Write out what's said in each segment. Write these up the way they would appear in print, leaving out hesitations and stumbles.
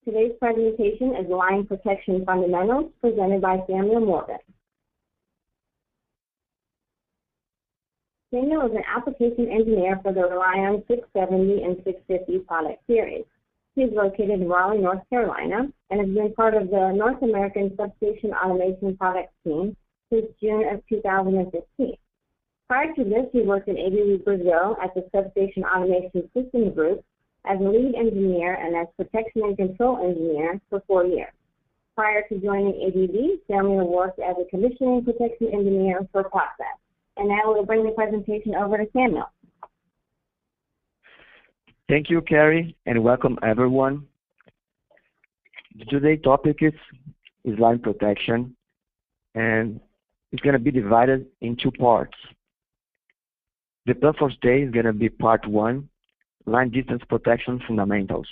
Today's presentation is Line Protection Fundamentals, presented by Samuel Morbin. Samuel is an application engineer for the Relion 670 and 650 product series. He is located in Raleigh, North Carolina, and has been part of the North American Substation Automation Products team since June of 2015. Prior to this, he worked at ABB Brazil at the Substation Automation Systems Group as a lead engineer and as protection and control engineer for 4 years. Prior to joining ABB, Samuel worked as a commissioning protection engineer for POTT. And now we'll bring the presentation over to Samuel. Thank you, Carrie, and welcome everyone. Today's topic is line protection, and it's going to be divided in 2 parts. The plan for today is going to be part 1, line distance protection fundamentals.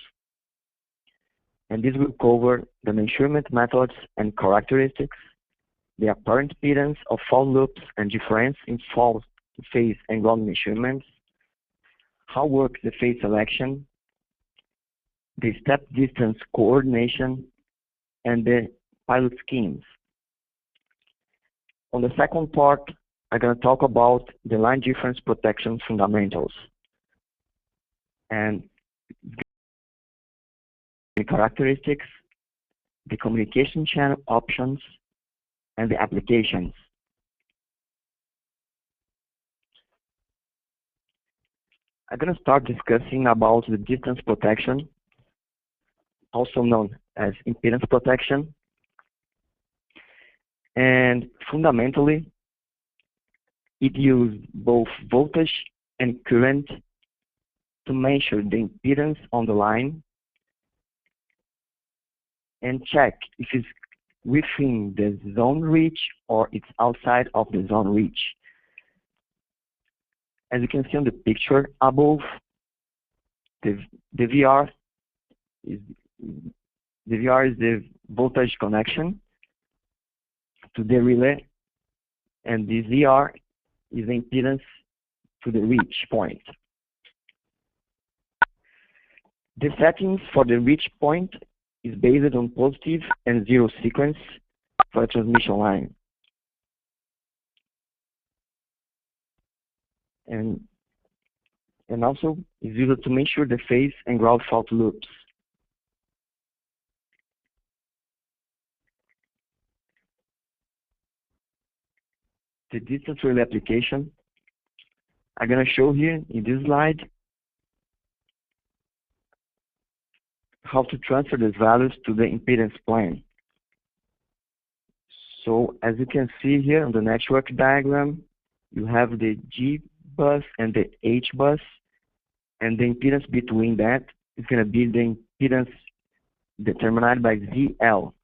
And this will cover the measurement methods and characteristics, the apparent impedance of fault loops and difference in fault phase and ground measurements, how works the phase selection, the step distance coordination, and the pilot schemes. On the second part, I'm going to talk about the line difference protection fundamentals and the characteristics, the communication channel options, and the applications. I'm going to start discussing about the distance protection, also known as impedance protection. And fundamentally, it uses both voltage and current to measure the impedance on the line and check if it's within the zone reach or it's outside of the zone reach. As you can see on the picture above, the VR is the voltage connection to the relay, and the ZR is the impedance to the reach point. The settings for the reach point is based on positive and zero sequence for a transmission line. And also is used to measure the phase and ground fault loops. The distance relay application I'm going to show here in this slide how to transfer these values to the impedance plane. So as you can see here on the network diagram, you have the G bus and the H bus, and the impedance between that is going to be the impedance determined by ZL.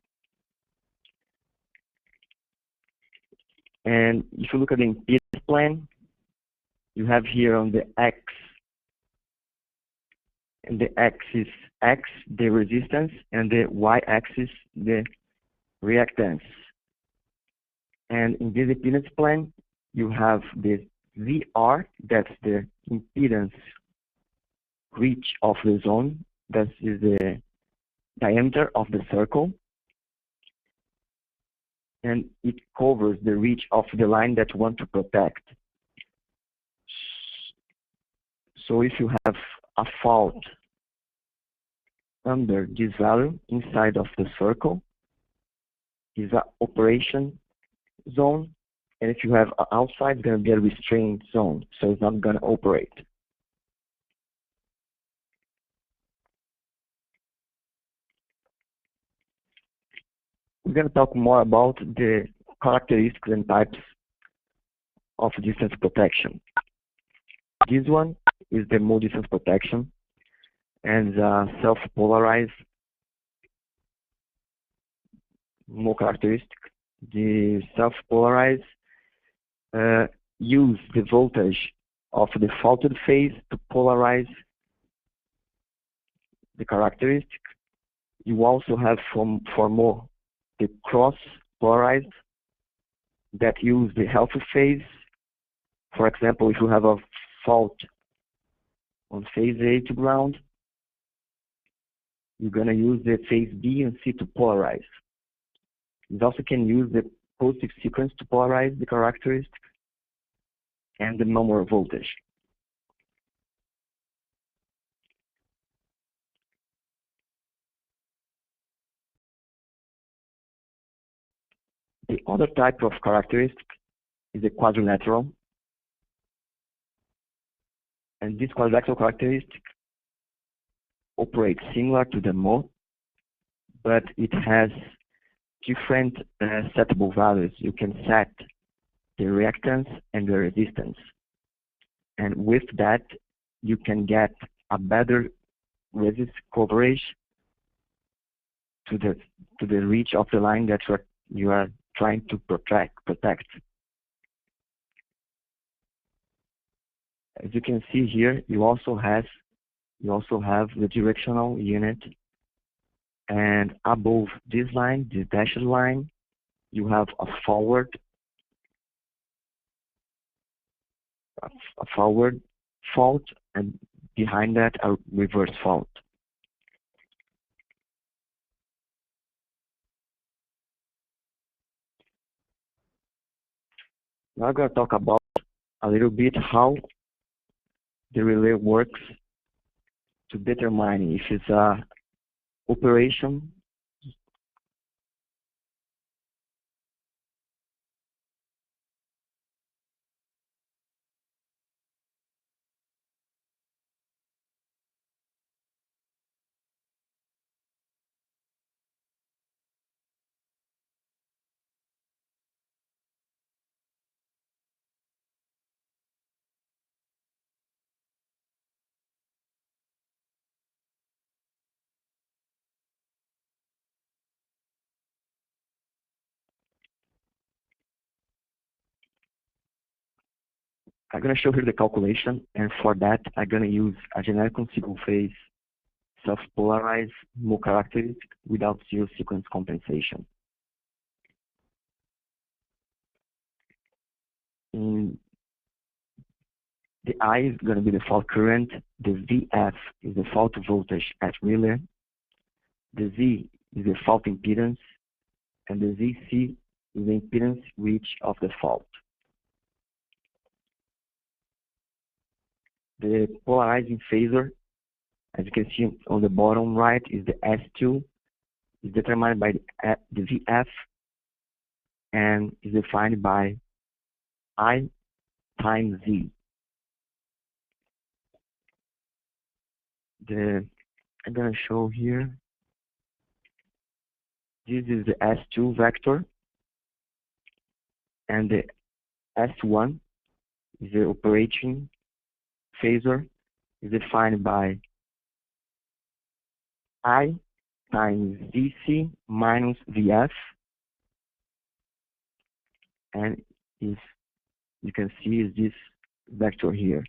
And if you look at the impedance plane, you have here on the X, and the axis X, the resistance, and the Y-axis, the reactance. And in this impedance plane, you have the ZR, that's the impedance reach of the zone, that is the diameter of the circle, and it covers the reach of the line that you want to protect. So if you have a fault under this value inside of the circle, is an operation zone, and if you have outside, it's going to be a restraint zone, so it's not going to operate. We're going to talk more about the characteristics and types of distance protection. This one is the mode distance protection, and self-polarized mode characteristic. The self-polarized use the voltage of the faulted phase to polarize the characteristic. You also have for more the cross-polarized that use the healthy phase. For example, if you have a fault on phase A to ground, you're going to use the phase B and C to polarize. You also can use the positive sequence to polarize the characteristic and the number of voltage. The other type of characteristic is the quadrilateral. And this quadrilateral characteristic operates similar to the mode, but it has different settable values. You can set the reactance and the resistance. And with that, you can get a better resist coverage to the reach of the line that you are trying to protect. As you can see here, you also have the directional unit, and above this line, this dashed line, you have a forward fault, and behind that a reverse fault. Now I'm going to talk about a little bit how the relay works to determine if it's a operation I'm going to show here the calculation, and for that, I'm going to use a generic single phase self-polarized mode characteristic without zero sequence compensation. The I is going to be the fault current, the VF is the fault voltage at relay, the Z is the fault impedance, and the ZC is the impedance reach of the fault. The polarizing phasor, as you can see on the bottom right, is the S2, is determined by the VF, and is defined by I times Z. I'm going to show here, this is the S2 vector, and the S1 is the operating phasor, is defined by I times DC minus VF, and you can see is this vector here.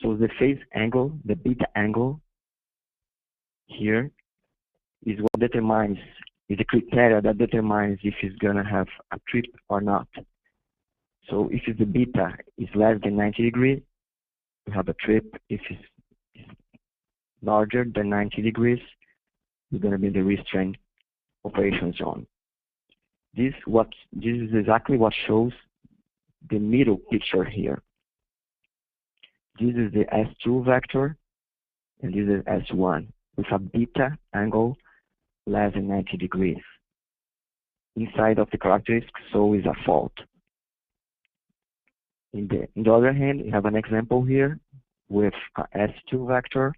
So the phase angle, the beta angle here, is what determines, is the criteria that determines if it's going to have a trip or not. So if the beta is less than 90 degrees, you have a trip. If it's larger than 90 degrees, you're going to be in the restraint operation zone. This is exactly what shows the middle picture here. This is the S2 vector, and this is S1 with a beta angle less than 90 degrees. Inside of the characteristic, so is a fault. On the other hand, you have an example here with a S2 vector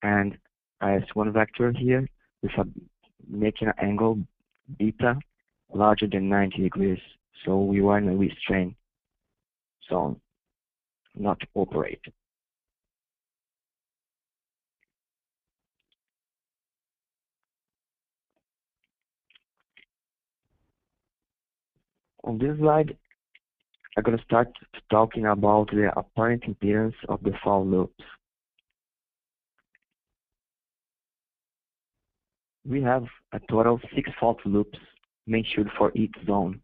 and a S1 vector here with making an angle beta larger than 90 degrees. So we are in a restraint zone, not to operate. On this slide, I'm going to start talking about the apparent impedance of the fault loops. We have a total of 6 fault loops mentioned for each zone.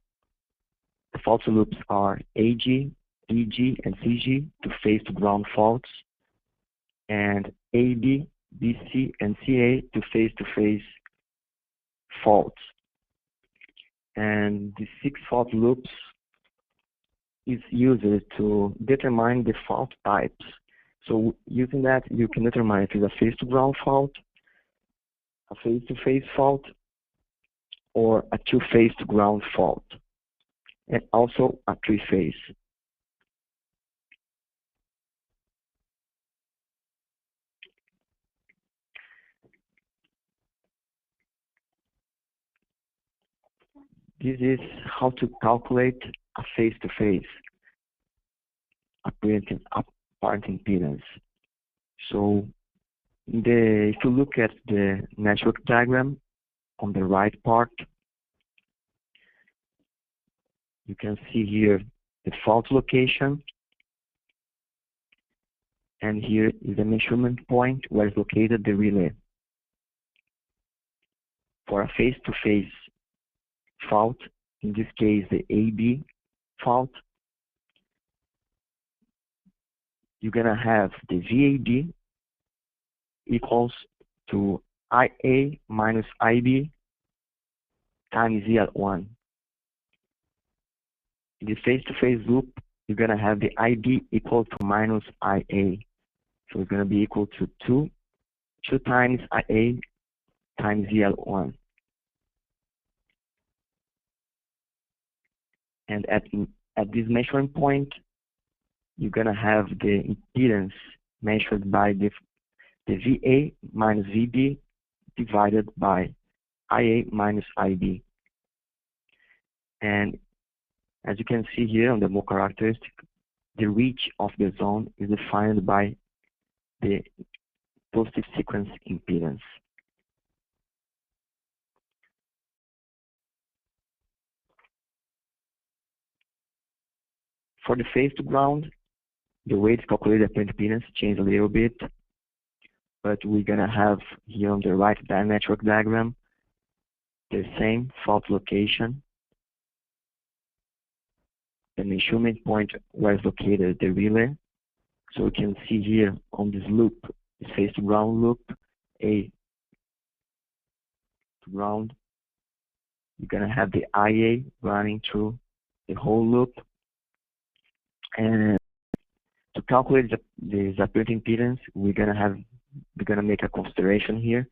The fault loops are AG, BG, and CG to phase to ground faults, and AB BC and CA to phase-to-phase faults. And the 6 fault loops is used to determine the fault types. So using that, you can determine if it's a phase-to-ground fault, a phase-to-phase fault, or a 2-phase to ground fault, and also a 3-phase. This is how to calculate a phase-to-phase apparent impedance. So if you look at the network diagram on the right part, you can see here the fault location, and here is the measurement point where is located the relay. For a phase-to-phase fault, in this case the AB fault, you're going to have the VAB equals to IA minus IB times Z at 1. In the phase-to-phase loop, you're going to have the IB equal to minus IA. So it's going to be equal to 2 times IA times Z at 1. And at this measuring point, you're going to have the impedance measured by the VA minus VB divided by IA minus IB. And as you can see here on the mode characteristic, the reach of the zone is defined by the positive sequence impedance. For the phase to ground, the way to calculate the apparent impedance changed a little bit, but we're going to have here on the right network diagram the same fault location, the measurement point where is located the relay. So we can see here on this loop, this phase to ground loop, A to ground, you're going to have the IA running through the whole loop. And to calculate this apparent impedance, we're gonna make a consideration here.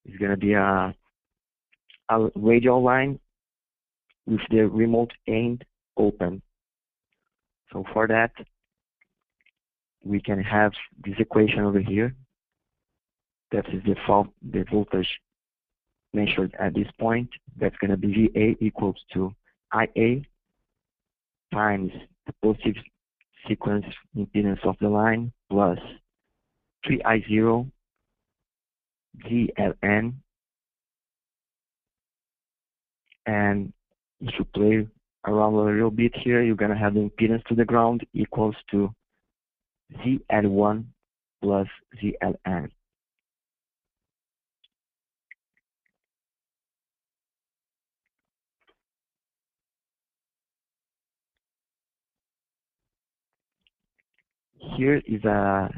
It's gonna be a radial line with the remote end open. So for that, we can have this equation over here. That is the voltage measured at this point. That's gonna be VA equals to IA times the positive sequence impedance of the line plus 3I0 ZLN, and if you play around a little bit here, you're going to have the impedance to the ground equals to ZL1 plus ZLN. Here is a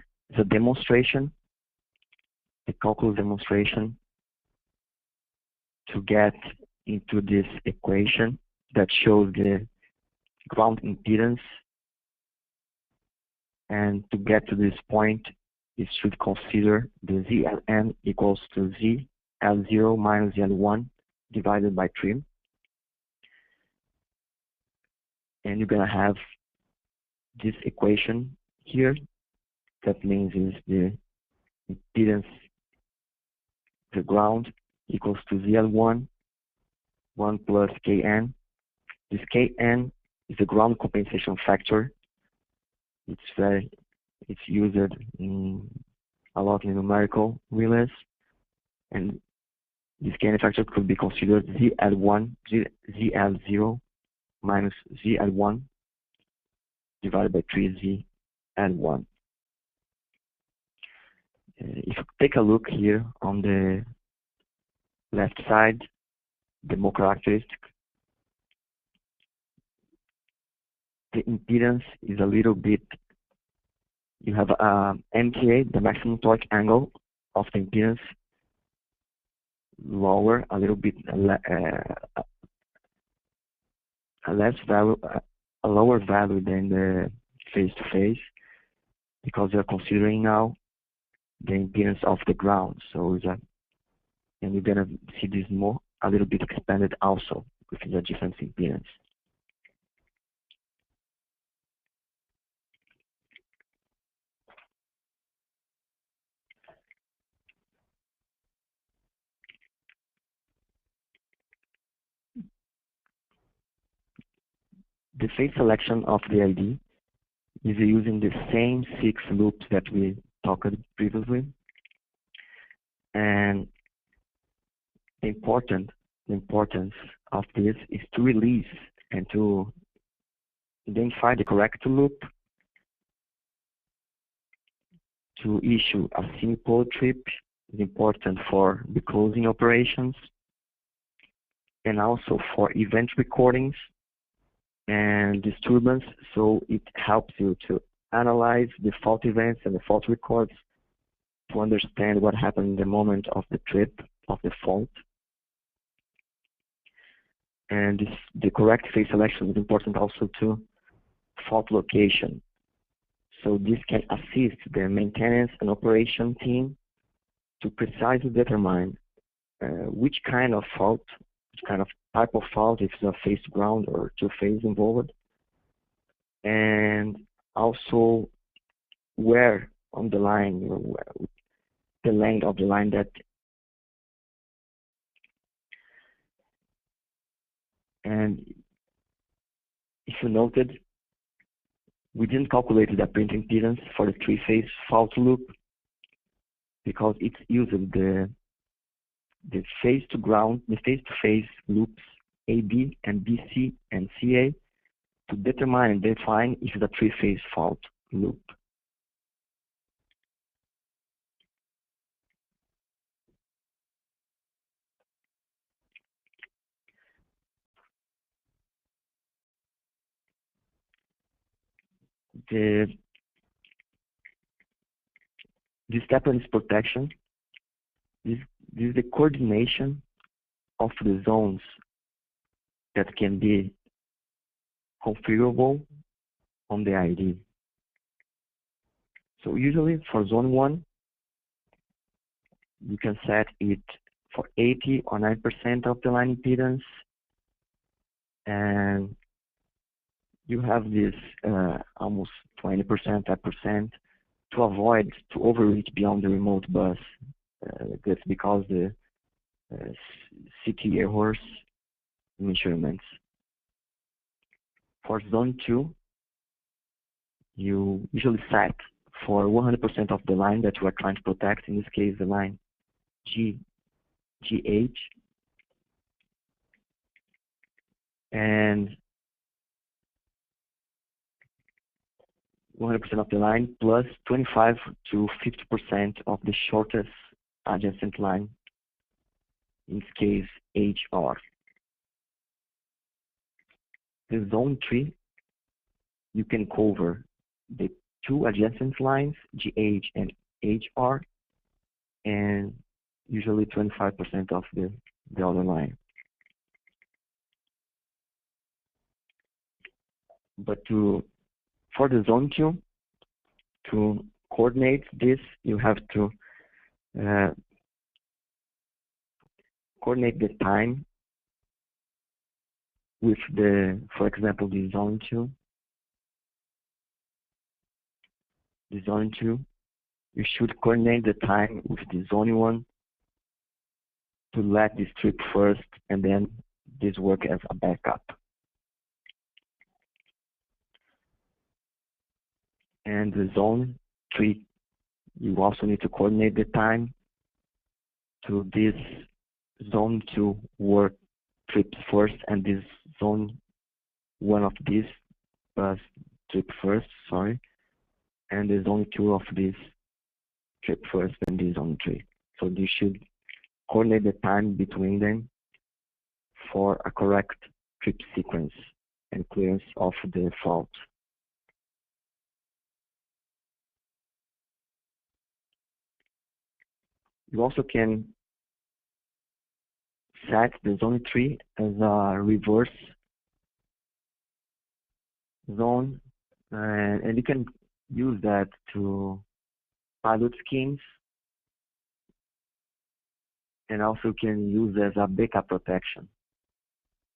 demonstration, a calculus demonstration to get into this equation that shows the ground impedance. And to get to this point, you should consider the ZLN equals to ZL0 minus ZL1 divided by 3. And you're going to have this equation here. That means is the impedance, the ground, equals to ZL1, 1 plus Kn. This Kn is the ground compensation factor. It's used a lot in numerical relays, and this Kn factor could be considered ZL0 minus ZL1 divided by 3ZL1. If you take a look here on the left side, the mode characteristic, the impedance is a little bit, you have MTA, the maximum torque angle of the impedance lower, a little bit a less value, a lower value than the phase-to-phase, because we are considering now the impedance of the ground. So it's and you're gonna see this more a little bit expanded also with the different impedance. The phase selection of the ID is using the same 6 loops that we talked previously, and the importance of this is to release and to identify the correct loop, to issue a simple trip is important for the closing operations, and also for event recordings and disturbance, so it helps you to analyze the fault events and the fault records to understand what happened in the moment of the trip of the fault. And the correct phase selection is important also to fault location. So this can assist the maintenance and operation team to precisely determine which kind of fault, which kind of type of fault, if it's a phase ground or two-phase involved, and also where on the line, the length of the line that, and if you noted, we didn't calculate the print impedance for the three-phase fault loop because it's using the phase to ground, the phase-to-phase loops AB and BC and CA to determine and define if it's a three-phase fault loop. This step is protection. This is the coordination of the zones that can be configurable on the ID. So usually for zone 1, you can set it for 80 or 9% of the line impedance, and you have this almost 20%, 10% to avoid to overreach beyond the remote bus. That's because the CT errors measurements. For zone 2, you usually set for 100% of the line that you are trying to protect, in this case the line GH, and 100% of the line plus 25 to 50% of the shortest adjacent line, in this case HR. The zone 3, you can cover the 2 adjacent lines, GH and HR, and usually 25% of the other line. But for the zone 2, to coordinate this, you have to coordinate the time with for example, the zone 2. The zone 2, you should coordinate the time with the zone 1 to let this trip first, and then this work as a backup. And the zone 3, you also need to coordinate the time to this zone 2 work trips first, and this zone 1 of this trip first, sorry, and the zone 2 of this trip first, and this zone 3. So you should coordinate the time between them for a correct trip sequence and clearance of the fault. You also can set the zone tree as a reverse zone, and you can use that to pilot schemes, and also can use as a backup protection.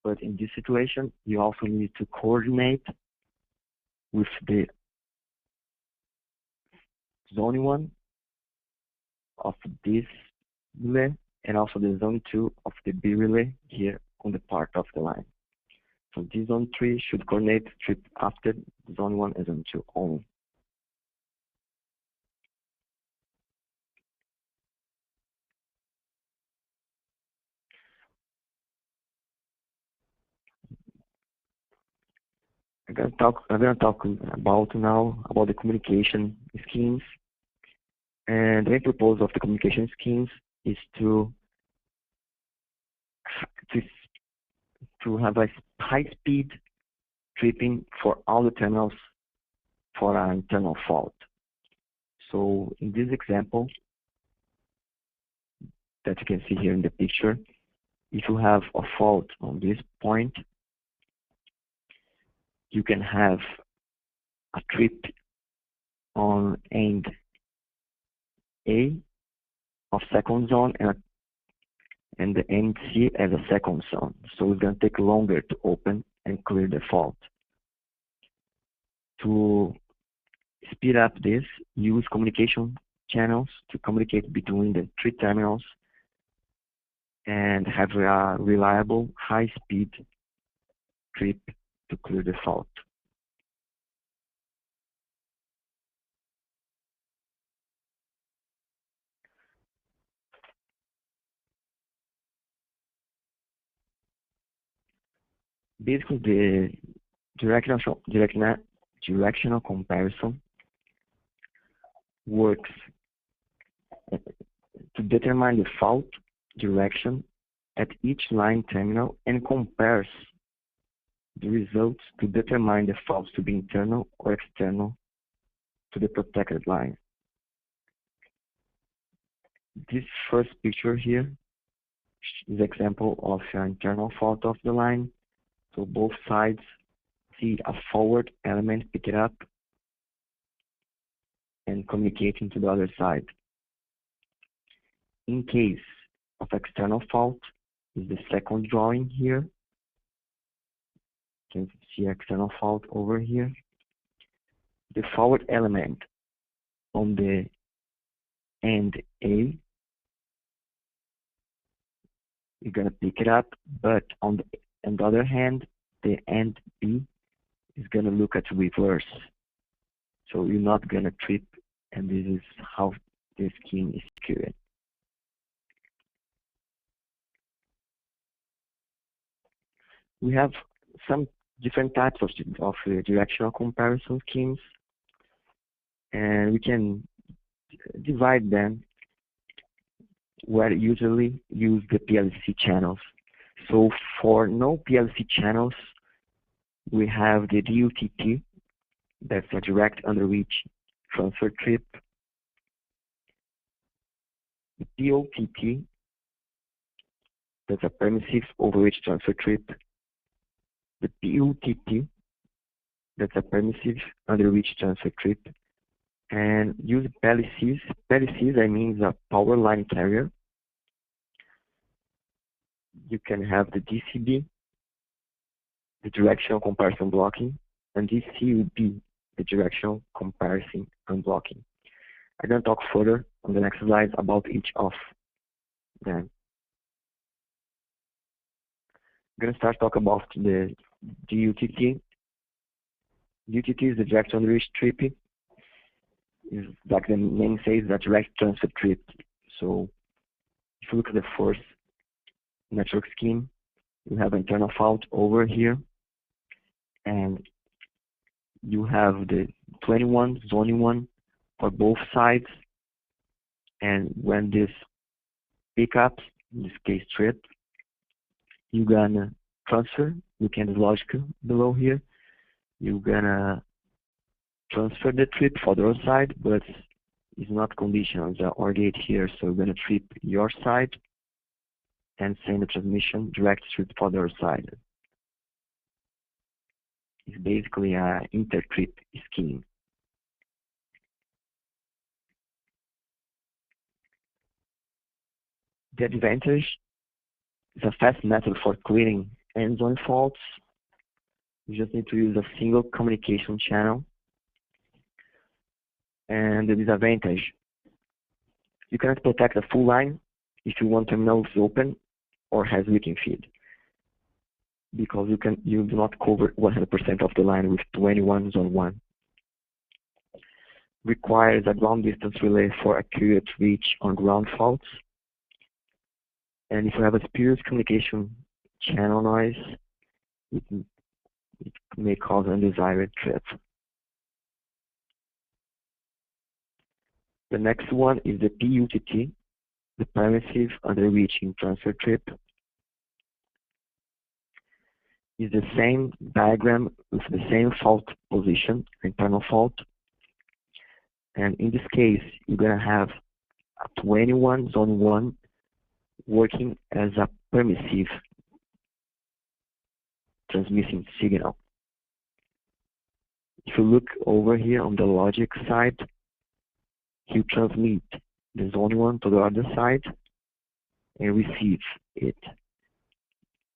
But in this situation, you also need to coordinate with the zone 1 of this relay and also the zone 2 of the B relay here on the part of the line. So this zone 3 should coordinate trip after zone 1 and zone 2 only. I'm gonna talk about now about the communication schemes. And the main purpose of the communication schemes is to have a high-speed tripping for all the terminals for an internal fault. So in this example that you can see here in the picture, if you have a fault on this point, you can have a trip on end A of second zone and the end C as a second zone. So it's going to take longer to open and clear the fault. To speed up this, use communication channels to communicate between the 3 terminals and have a reliable high-speed trip to clear the fault. Basically, the directional comparison works to determine the fault direction at each line terminal and compares the results to determine the faults to be internal or external to the protected line. This first picture here is an example of an internal fault of the line. So both sides see a forward element pick it up and communicating to the other side. In case of external fault, is the second drawing here. You can see external fault over here. The forward element on the end A, you're going to pick it up, but on the other hand, the end B is going to look at reverse. So you're not going to trip, and this is how the scheme is secured. We have some different types of directional comparison schemes, and we can divide them where usually use the PLC channels. So for no PLC channels, we have the DUTT, that's a direct-underreaching transfer trip. The POTT, that's a permissive-overreaching transfer trip. The PUTT, that's a permissive-underreaching transfer trip. And use PLCs. PLCs, I mean, is a power line carrier. You can have the DCUB, the directional comparison blocking, and DCUB, the directional comparison unblocking. I'm going to talk further on the next slide about each of them. I'm going to start talk about the DUTT. DUTT is the direct-underreaching trip. Is like the name says, that direct transfer trip. So if you look at the first network scheme, you have internal fault over here, and you have the 21 zone 1 for both sides. And when this pickups, in this case trip, you're gonna transfer. Look at the logic below here. You're gonna transfer the trip for the other side, but is not conditional. There's an OR gate here, so we're going to trip your side and send the transmission direct to the other side. It's basically an intertrip scheme. The advantage is a fast method for clearing end-zone faults. You just need to use a single communication channel. And the disadvantage, you cannot protect the full line if you want terminals open or has leaking feed, because you do not cover 100% of the line with 21 zone 1. Requires a ground distance relay for accurate reach on ground faults. And if you have a spurious communication channel noise, it may cause undesired trip. The next one is the PUTT, the Permissive-underreaching transfer trip. Is the same diagram with the same fault position, internal fault. And in this case, you're going to have a 21 zone 1 working as a permissive transmitting signal. If you look over here on the logic side, you transmit the zone 1 to the other side and receive it.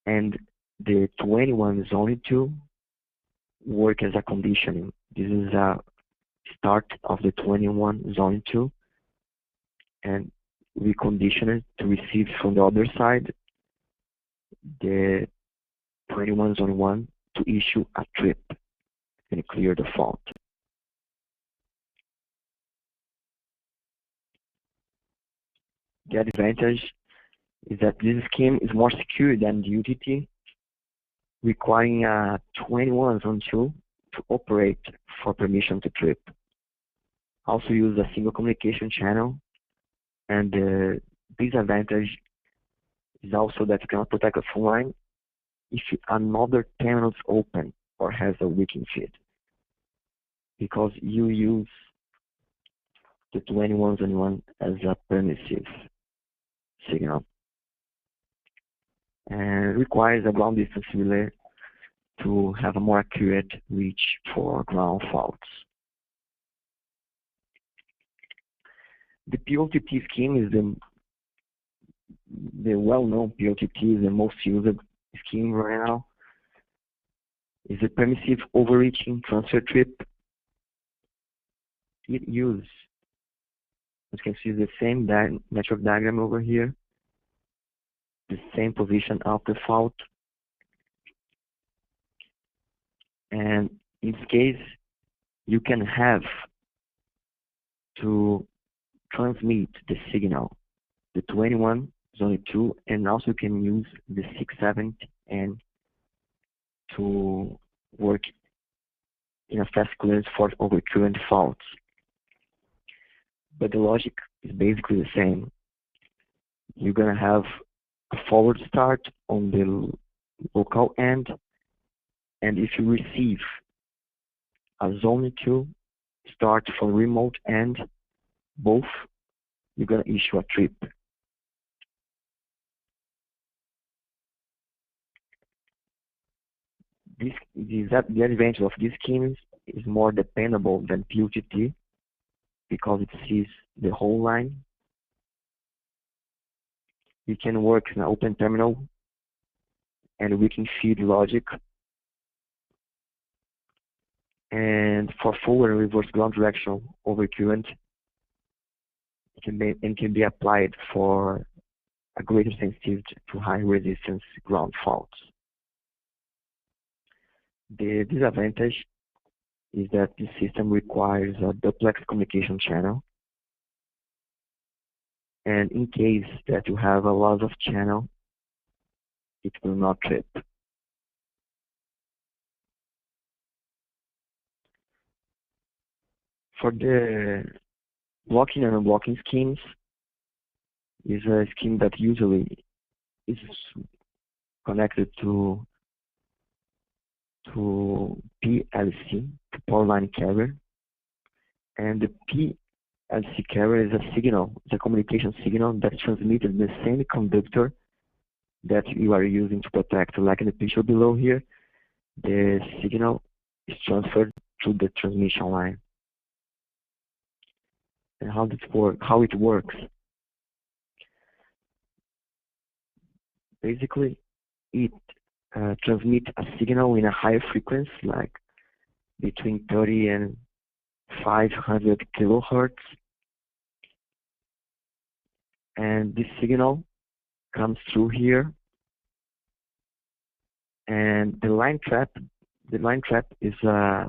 And the 21 zone 2 work as a conditioning. This is a start of the 21 zone 2, and we condition it to receive from the other side the 21 zone 1 to issue a trip and clear the fault. The advantage is that this scheme is more secure than the DUTT, requiring a 21 zone 2 to operate for permission to trip. Also use a single communication channel, and the disadvantage is also that you cannot protect a full line if another terminal is open or has a leaking feed, because you use the 21 zone 1 as a permissive signal, and requires a ground distance relay to have a more accurate reach for ground faults. The POTT scheme is the well-known POTT, is the most used scheme right now. Is a permissive-overreaching transfer trip. It uses, as you can see, the same network diagram over here, the same position of the fault. And in this case, you can have to transmit the signal, the 21 zone 2, and also you can use the 6/7 N to work in a fast clearance for overcurrent faults. But the logic is basically the same. You're going to have a forward start on the local end, and if you receive a zone 2 start from remote end, both, you're going to issue a trip. The advantage of this scheme is more dependable than PUTT because it sees the whole line. You can work in an open terminal and we can feed logic. And for forward and reverse ground directional overcurrent, it can be applied for a greater sensitivity to high resistance ground faults. The disadvantage is that this system requires a duplex communication channel, and in case that you have a loss of channel, it will not trip. For the blocking and unblocking schemes, is a scheme that usually is connected to PLC, to power line carrier, and the LC carrier is a signal, it's a communication signal that's transmitted in the same conductor that you are using to protect. Like in the picture below here, the signal is transferred to the transmission line. And how it works? Basically, it transmits a signal in a higher frequency, like between 30 and 500 kilohertz. And this signal comes through here, and the line trap is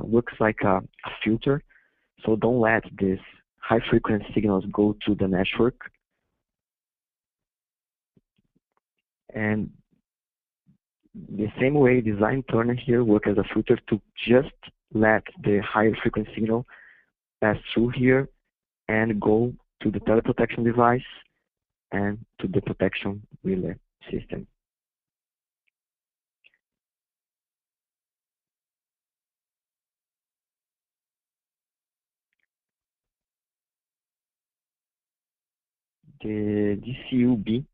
works like a filter, so don't let these high frequency signals go to the network. And the same way, this line turner here works as a filter to just let the higher frequency signal pass through here and go to the teleprotection device and to the protection relay system. The DCUB,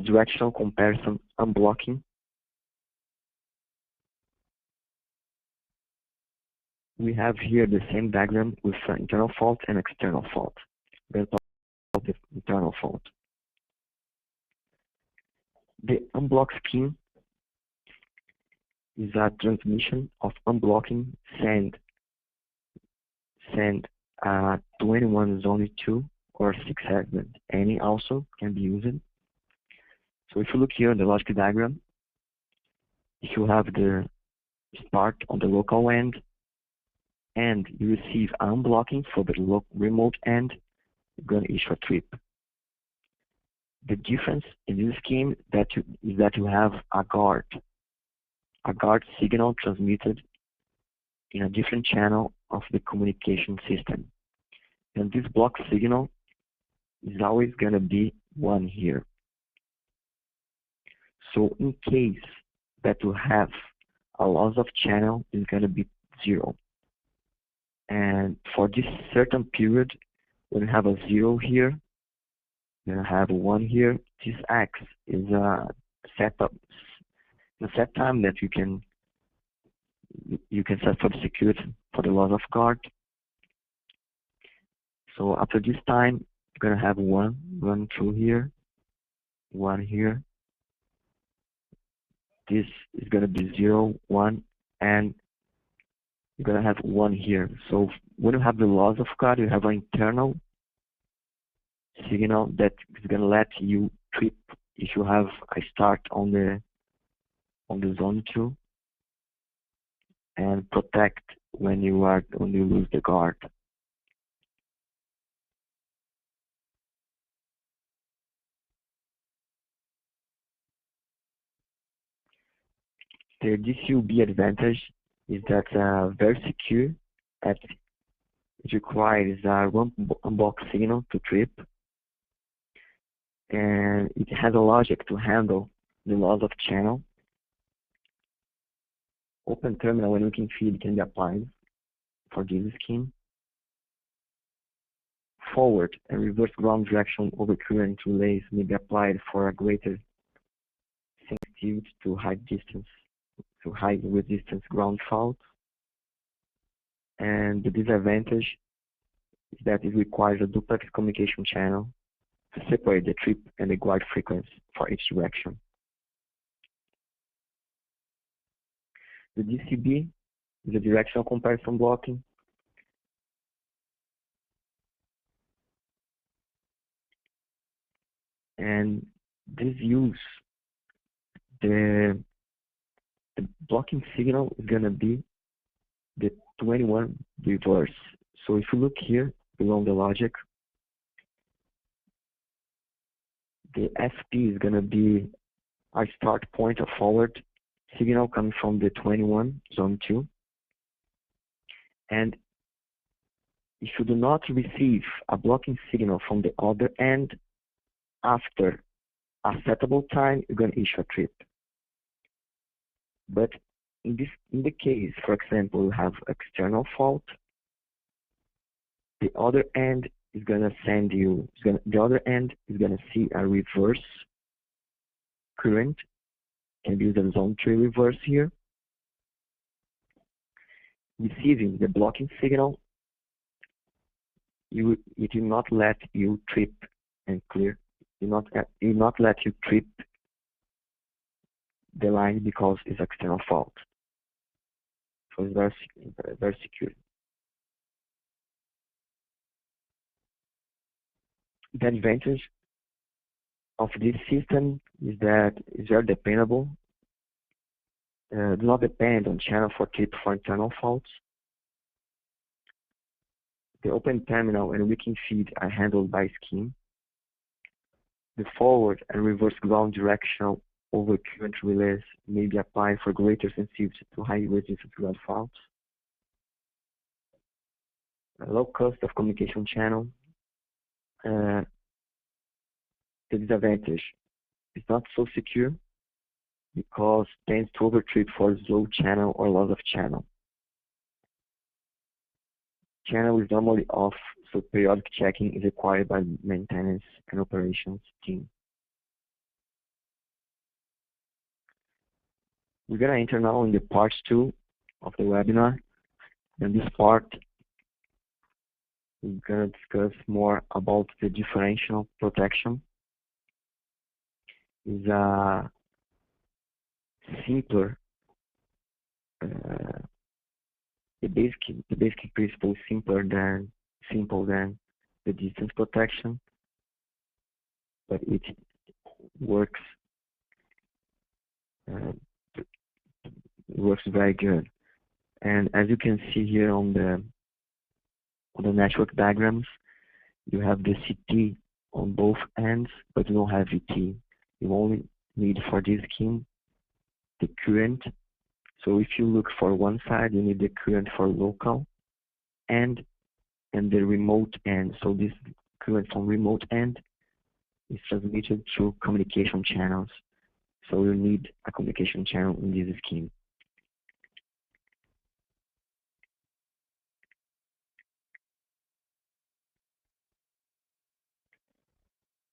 Directional Comparison Unblocking, we have here the same diagram with internal fault and external fault. We're going to talk about the internal fault. The unblock scheme is a transmission of unblocking send 21 zone 2 or 6 segment. Any also can be used. So if you look here on the logic diagram, if you have the start on the local end and you receive unblocking for the remote end, you're going to issue a trip. The difference in this scheme is that you have a guard signal transmitted in a different channel of the communication system. And this block signal is always going to be 1 here. So in case that you have a loss of channel, it's going to be 0. And for this certain period, when you have a 0 here, you're going to have 1 here. This X is a set time that you can set for the security for the loss of guard. So after this time, you're going to have 1 run through here, 1 here. This is going to be 0, 1, and you're going to have 1 here. So when you have the loss of guard, you have an internal signal that is going to let you trip if you have a start on the zone 2, and protect when you lose the guard. The DCUB advantage is that very secure. It requires a unblock signal to trip, and it has a logic to handle the loss of channel. Open terminal and looking feed can be applied for this scheme. Forward and reverse ground direction over current relays may be applied for a greater sensitivity to high resistance ground faults. And the disadvantage is that it requires a duplex communication channel to separate the trip and the guard frequency for each direction. The DCB is a directional comparison blocking. And this use the blocking signal is going to be the 21 reverse. So if you look here below the logic, the SP is going to be our start point of forward signal coming from the 21 zone 2. And if you do not receive a blocking signal from the other end after a settable time, you're going to issue a trip. But in the case, for example, you have external fault, The other end is gonna send you. The other end is gonna see a reverse current. Can be used as zone 3 reverse here. Receiving the blocking signal, it will not let you trip and clear. It will not let you trip the line because it's external fault. So it's very secure. The advantage of this system is that it's very dependable. Do not depend on channel for trip for internal faults. The open terminal and weakening feed are handled by scheme. The forward and reverse ground directional overcurrent relays may be applied for greater sensitivity to high resistance ground faults. A low cost of communication channel. The disadvantage is not so secure because it tends to overtrip for slow channel or loss of channel. Channel is normally off, so periodic checking is required by maintenance and operations team. We're going to enter now in the part 2 of the webinar. In this part, we're going to discuss more about the differential protection. It's a simpler, the basic principle is simple than the distance protection, but it works very good. And as you can see here on the network diagrams, you have the CT on both ends, but you don't have VT. You only need for this scheme the current. So if you look for one side, you need the current for local end and the remote end. So this current from remote end is transmitted through communication channels. So you need a communication channel in this scheme.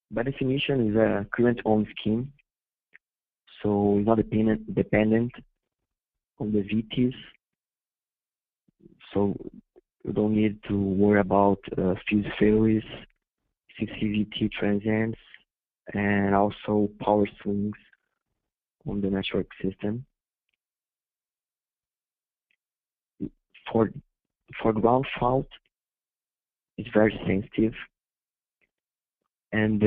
By definition, is a current-only scheme, so it's not dependent on the VTs. So you don't need to worry about fuse failures, CCVT transients, and also power swings on the network system. For ground fault, it's very sensitive, and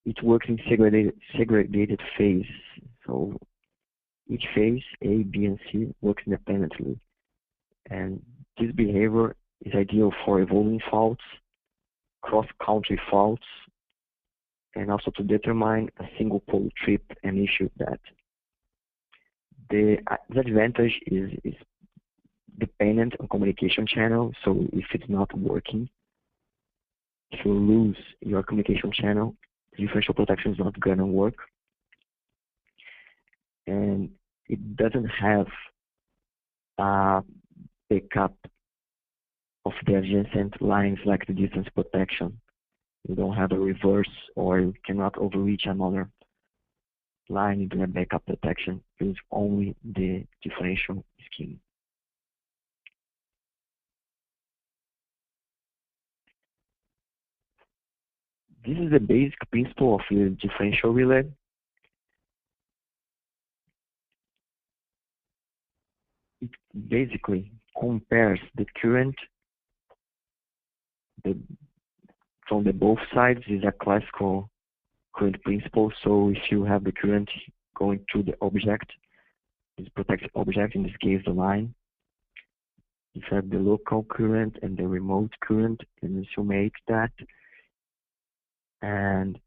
it works in segregated phase. So each phase, A, B, and C, works independently. And this behavior is ideal for evolving faults, cross-country faults, and also to determine a single pole trip and issue that. The advantage is dependent on communication channel. So if it's not working, if you lose your communication channel, differential protection is not gonna work. And it doesn't have a backup of the adjacent lines like the distance protection. You don't have a reverse, or you cannot overreach another line in the backup protection. Use only the differential scheme. This is the basic principle of the differential relay. It basically compares the current from the both sides. Is a classical current principle. So if you have the current going through the object, this protects the object, in this case the line. You have the local current and the remote current, and you summate that, and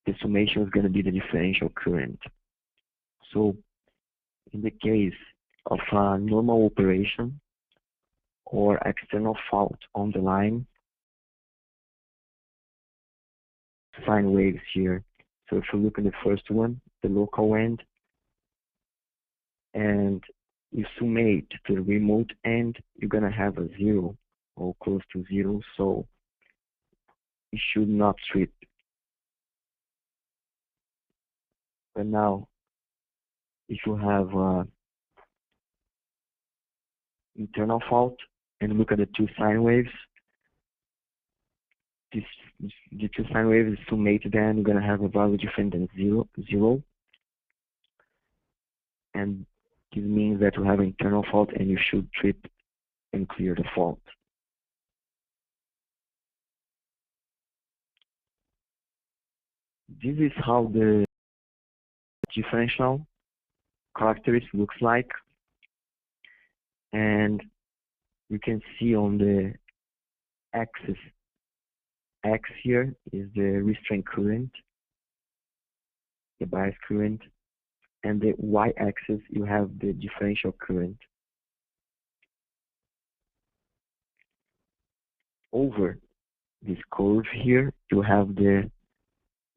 the summation is going to be the differential current. So in the case of a normal operation or external fault on the line, sine waves here. So if you look at the first one, the local end, and you summate to the remote end, you're going to have a 0 or close to 0, so you should not trip. But now, if you have internal fault and look at the two sine waves, the two sine waves is summated, then you're going to have a value different than 0. And this means that you have an internal fault and you should trip and clear the fault. This is how the differential characteristic looks like. And you can see on the axis X here is the restraint current, the bias current, and the y-axis you have the differential current. Over this curve here you have the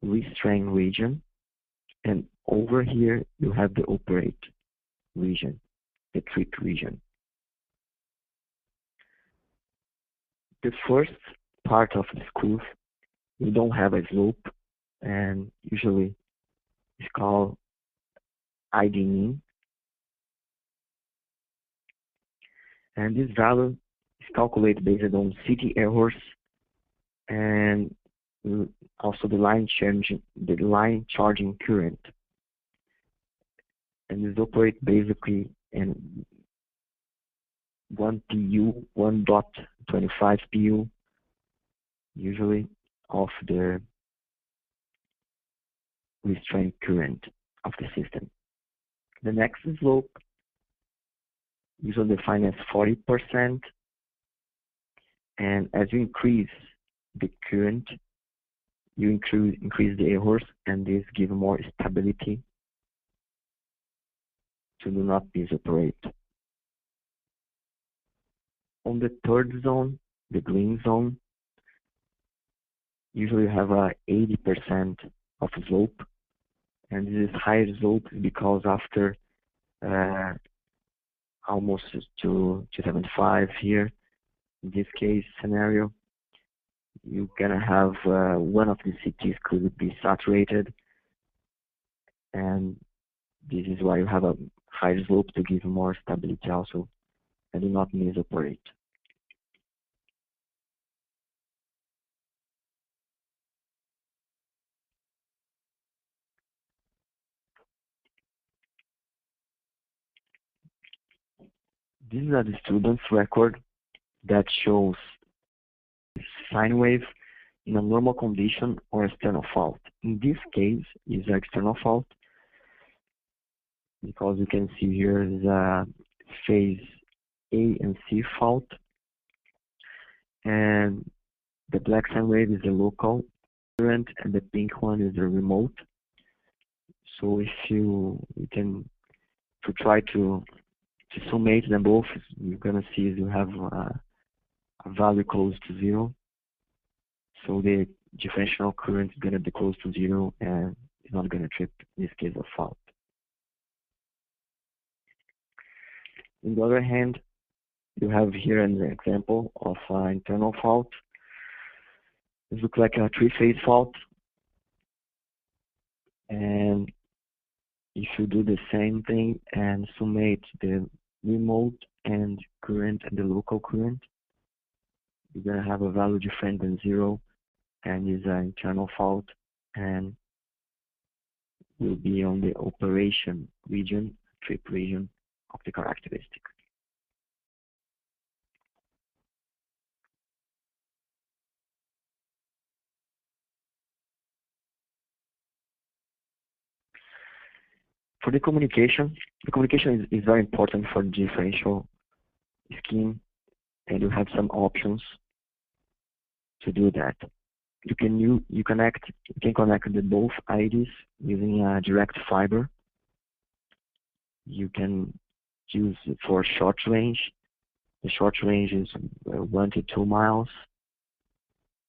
restraint region, and over here you have the operate region, the trip region. The first part of this curve, we don't have a slope, and usually it's called ID mean. And this value is calculated based on CT errors and also the line charging current. And this operates basically in 1 PU, 1.25 PU, usually of the restraint current of the system. The next slope, usually defined as 40%, and as you increase the current, you increase the errors, and this gives more stability to do not misoperate. On the third zone, the green zone, usually you have a 80% of slope, and this higher slope because after almost to 275 here, in this case scenario, you're gonna have one of the CTs could be saturated, and this is why you have a higher slope to give more stability also, and do not misoperate. This is a disturbance record that shows sine wave in a normal condition or external fault. In this case, is an external fault because you can see here is a phase A and C fault, and the black sine wave is the local current and the pink one is the remote. So if you can try to summate them both, you're gonna see you have a value close to 0. So the differential current is gonna be close to 0 and it's not gonna trip in this case of fault. On the other hand, you have here an example of an internal fault. It looks like a three-phase fault, and if you do the same thing and summate the remote and current and the local current, you're gonna have a value different than 0, and is an internal fault, and will be on the operation region, trip region of the characteristic. For the communication is very important for the differential scheme, and you have some options to do that. You can connect the both IDs using a direct fiber. You can use it for short range. The short range is 1 to 2 miles.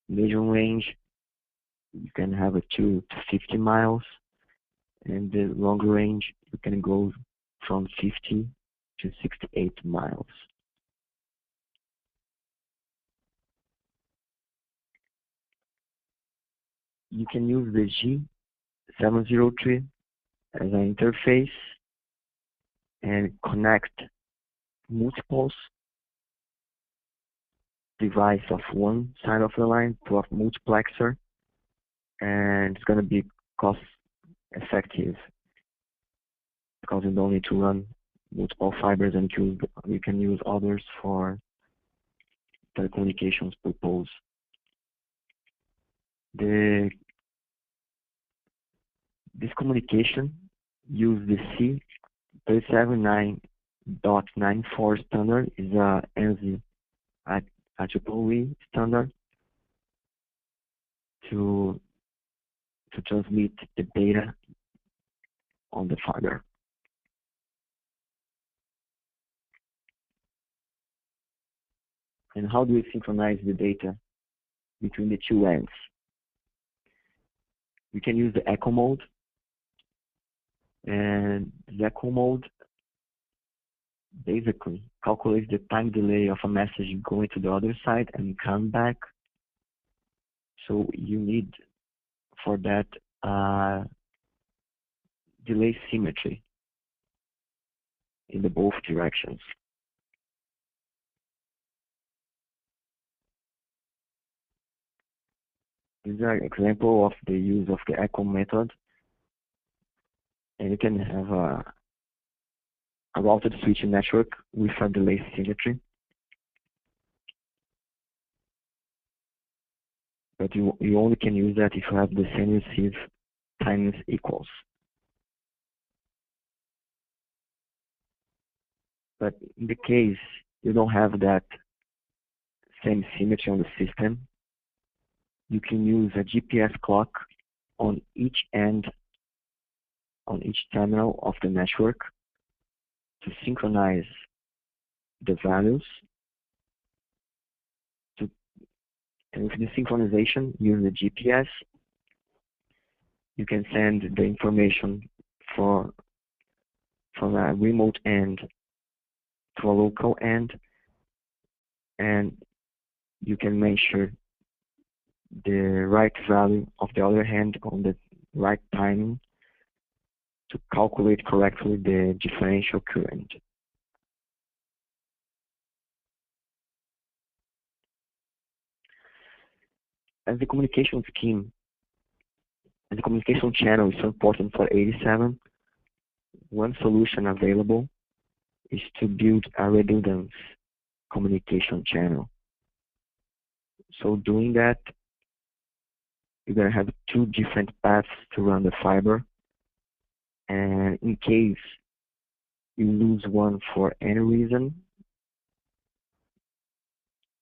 Medium range, you can have a 2 to 50 miles. And the longer range, you can go from 50 to 68 miles. You can use the G703 as an interface and connect multiples device of one side of the line to a multiplexer, and it's going to be cost effective because you don't need to run multiple fibers, and you can use others for telecommunications purpose. This communication uses the C379.94 standard, is a ANSI IEEE standard to transmit the data on the fiber. And how do we synchronize the data between the two ends? We can use the echo mode, and the echo mode basically calculates the time delay of a message going to the other side and come back. So you need for that delay symmetry in the both directions. This is an example of the use of the echo method, and you can have a routed switching network with a delay symmetry. But you only can use that if you have the send receive times equals. But in the case you don't have that same symmetry on the system, you can use a GPS clock on each end, on each terminal of the network to synchronize the values. And with the synchronization, using the GPS, you can send the information from a remote end to a local end, and you can measure the right value of the other hand on the right timing to calculate correctly the differential current. As the communication scheme, as the communication channel is so important for 87, one solution available is to build a redundant communication channel. So doing that, you're going to have two different paths to run the fiber, and in case you lose one for any reason,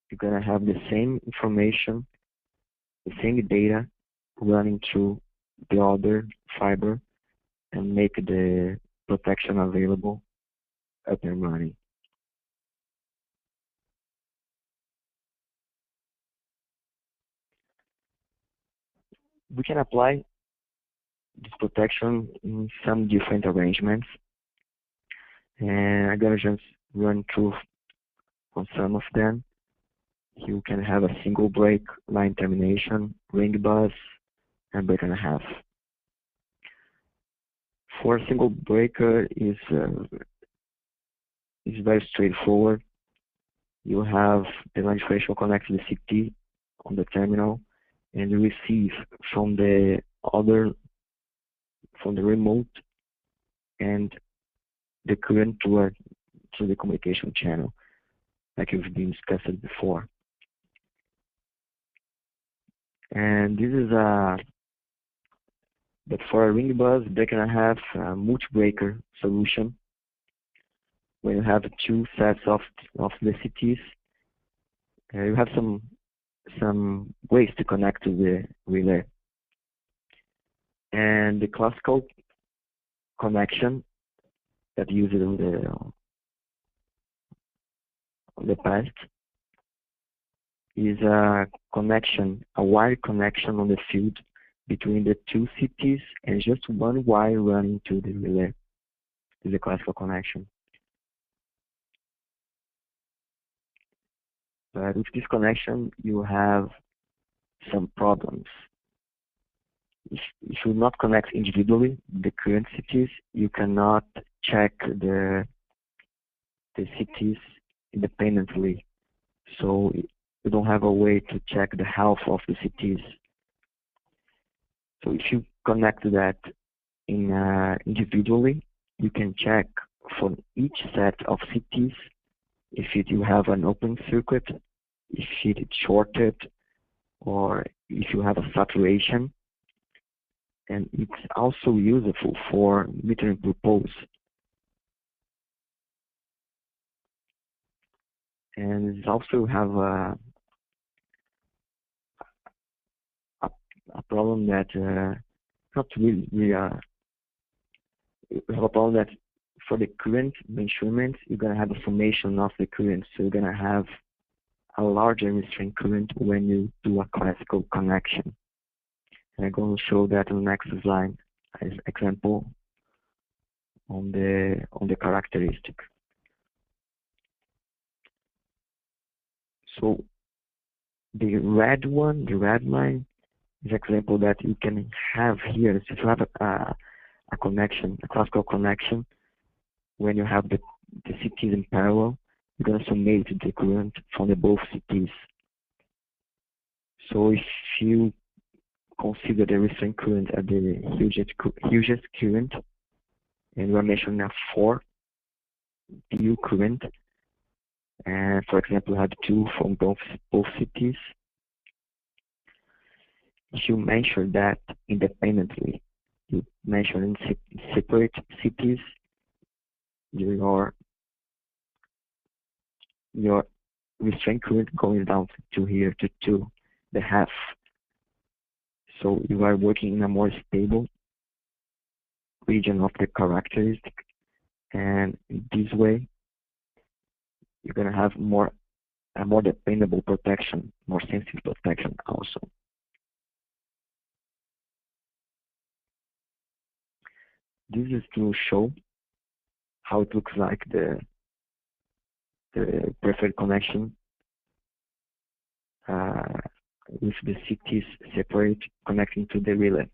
you're going to have the same information, the same data running through the other fiber and make the protection available up and running. We can apply this protection in some different arrangements, and I'm going to just run through on some of them. You can have a single break, line termination, ring bus, and break and a half. For a single breaker is very straightforward. You have the line differential connect to the CT on the terminal, and you receive from the remote and the current to the communication channel, like you've been discussed before. And this is but for a ring bus, they can have a multi-breaker solution. When you have two sets of the CTs, you have some ways to connect to the relay. And the classical connection that used on the past is a wire connection on the field between the two CTs and just one wire running to the relay. This is a classical connection. But with this connection, you have some problems. If you not connect individually the current CTs, you cannot check the CTs independently. So you don't have a way to check the health of the CTs. So if you connect that individually, you can check for each set of CTs if you have an open circuit, if it is shorted, or if you have a saturation. And it's also useful for metering purpose. And it also have a problem that not really we have a problem that for the current measurement, you're going to have a summation of the current. So you're going to have a larger restraint current when you do a classical connection. And I'm going to show that on the next slide as example on the characteristic. So the red line is example that you can have here. If you have a connection, a classical connection, when you have the CTs in parallel, you're going to summate the current from the both CTs. So if you consider the restraint current at the hugest current, and we're measuring a 4 PU current, and for example, you have 2 from both CTs. If you measure that independently, you measure in separate CTs, your restraint current going down to here to 2.5. So you are working in a more stable region of the characteristic, and in this way, you're going to have a more dependable protection, more sensitive protection also. This is to show how it looks like the preferred connection with the CTs separate connecting to the relay.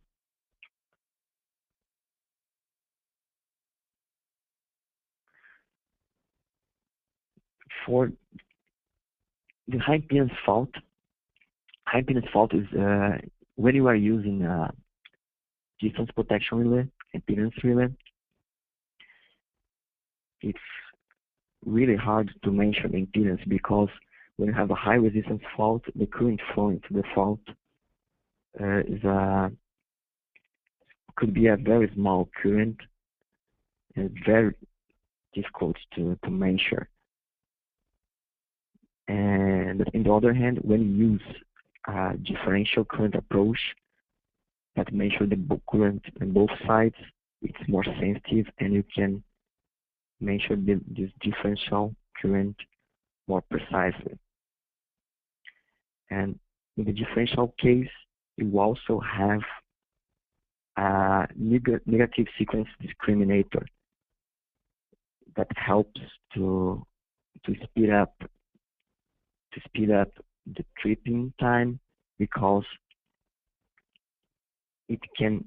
For the high impedance fault is when you are using a distance protection relay, impedance relay, it's really hard to mention impedance because when you have a high resistance fault, the current flowing to the fault could be a very small current and very difficult to measure. And on the other hand, when you use a differential current approach that measures the current on both sides, it's more sensitive and you can measure this differential current more precisely. And in the differential case, you also have a negative sequence discriminator that helps to speed up the tripping time, because it can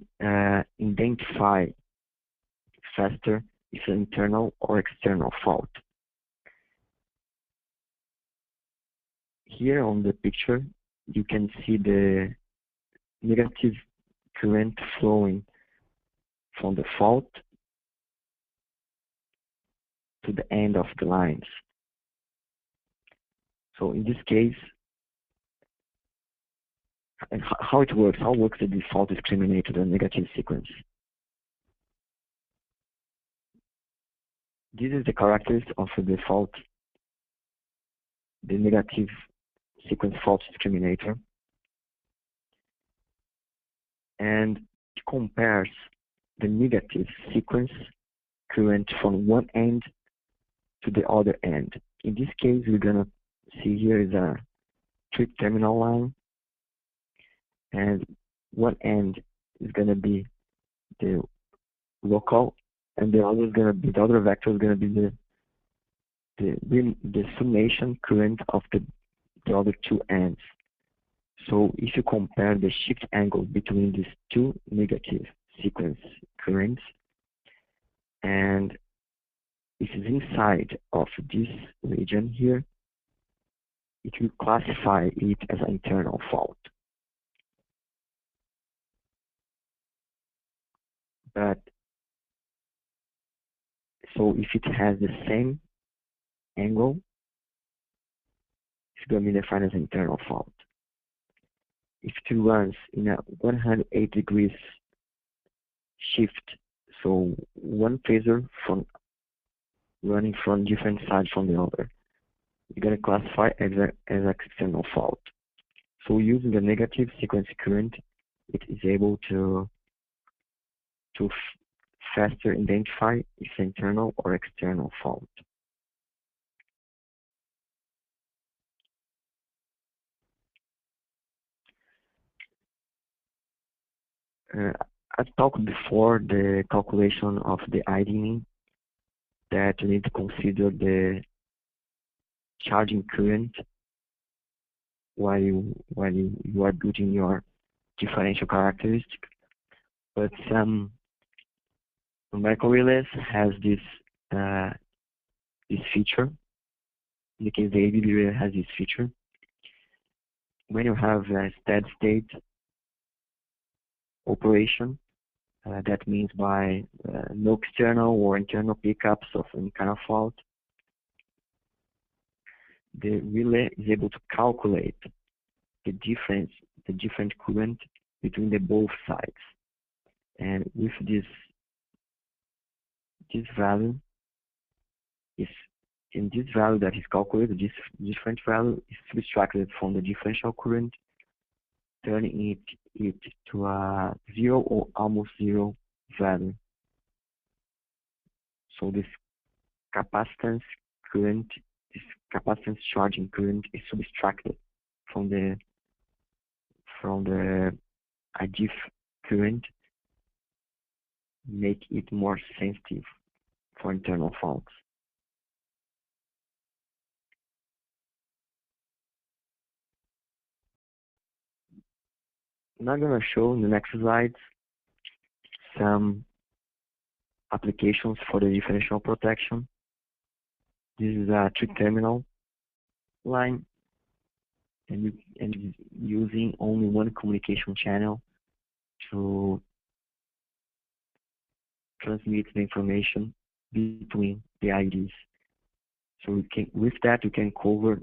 identify faster if an internal or external fault. Here on the picture, you can see the negative current flowing from the fault to the end of the lines. So in this case, and how it works, the default discriminator, the negative sequence. This is the characteristic of the default, the negative sequence fault discriminator. And it compares the negative sequence current from one end to the other end. In this case, we're going to see here is a trip terminal line, and one end is going to be the local, and the other is going to be the other vector is going to be the summation current of the the other two ends. So if you compare the shift angle between these two negative sequence currents, and it is inside of this region here, it will classify it as an internal fault. But so if it has the same angle, it's going to be defined as an internal fault. If it runs in a 180 degrees shift, so one phasor from running from different sides from the other, you're going to classify as an external fault. So using the negative sequence current, it is able to faster identify if it's internal or external fault. I talked before the calculation of the ID, that you need to consider the charging current while you are building your differential characteristic. But some numerical relays has this feature. In the case the ABB relay has this feature. When you have a steady state operation, that means by no external or internal pickups of any kind of fault, the relay is able to calculate the different current between the both sides. And with this value that is calculated, this different value is subtracted from the differential current, turning it to a 0 or almost 0 value. So this capacitance current, this capacitance charging current, is subtracted from the IDIF current, make it more sensitive for internal faults. I'm not going to show in the next slides some applications for the differential protection. This is a 3-terminal line, and using only one communication channel to transmit the information between the IDs. So with that, we can cover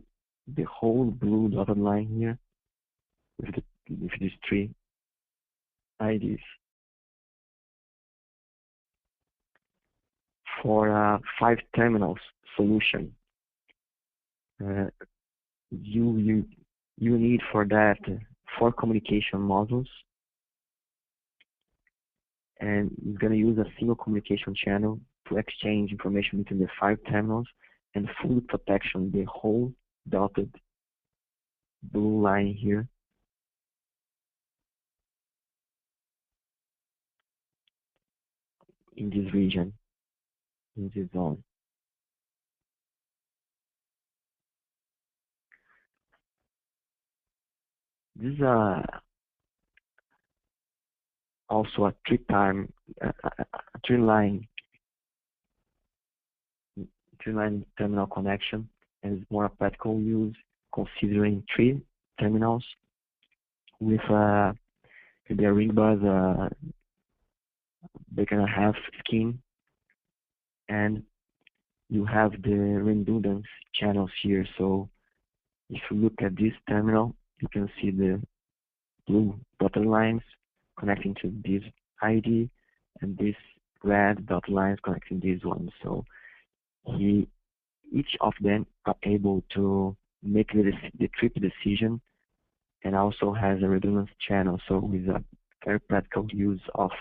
the whole blue dotted line here with these 3 IDs. For a 5-terminals solution, you need for that 4 communication modules, and you're going to use a single communication channel to exchange information between the 5 terminals and full protection, the whole dotted blue line here. In this region, in this zone. This is also a 3-line terminal connection, and it's more a practical use, considering 3 terminals with maybe a ring bus, bacon and a half scheme, and you have the redundant channels here. So if you look at this terminal, you can see the blue dotted lines connecting to this ID, and this red dotted lines connecting this one. So each of them are able to make the trip decision, and also has a redundant channel. So with a very practical use of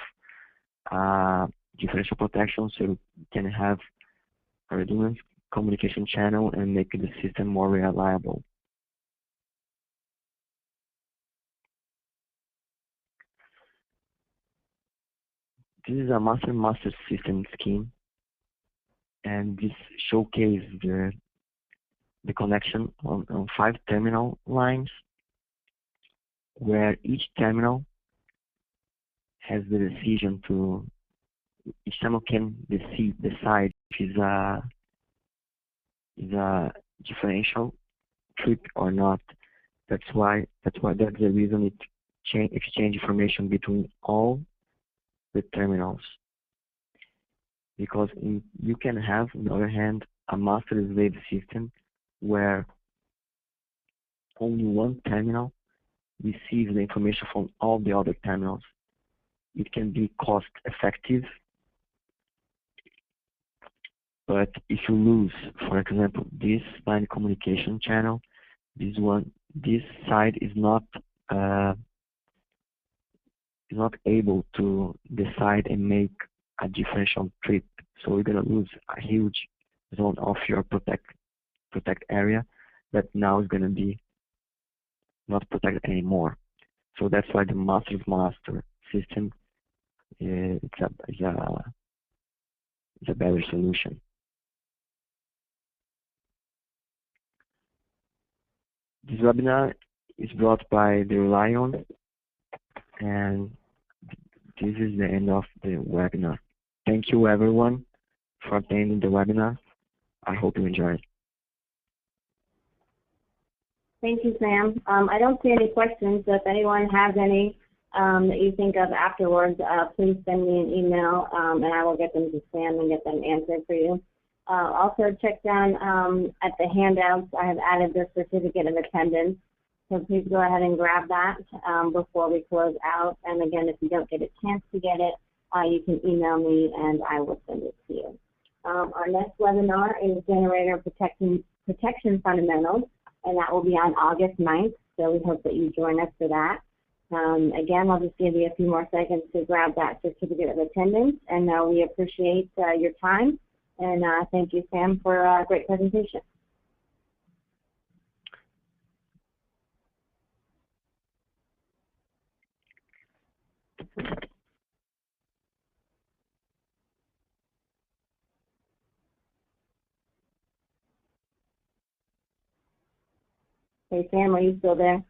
differential protection, so you can have a redundant communication channel and make the system more reliable. This is a master system scheme, and this showcases the connection on 5 terminal lines, where each terminal has the decision to, each terminal can decide if is a differential trip or not. That's the reason it exchange information between all the terminals. Because you can have, on the other hand, a master-slave system where only one terminal receives the information from all the other terminals. It can be cost effective, but if you lose, for example, this line communication channel, this side is not able to decide and make a differential trip. So you're gonna lose a huge zone of your protect area that now is gonna be not protected anymore. So that's why the master system is a better solution. This webinar is brought by the Lion, and this is the end of the webinar. Thank you everyone for attending the webinar. I hope you enjoyed. Thank you, Sam. I don't see any questions, so if anyone has any that you think of afterwards, please send me an email, and I will get them to Sam and get them answered for you. Also, check down at the handouts. I have added the certificate of attendance, so please go ahead and grab that before we close out. And again, if you don't get a chance to get it, you can email me and I will send it to you. Our next webinar is Generator Protection Fundamentals, and that will be on August 9th, so we hope that you join us for that. Again, I'll just give you a few more seconds to grab that certificate of attendance, and we appreciate your time, and thank you, Sam, for a great presentation. Hey, Sam, are you still there?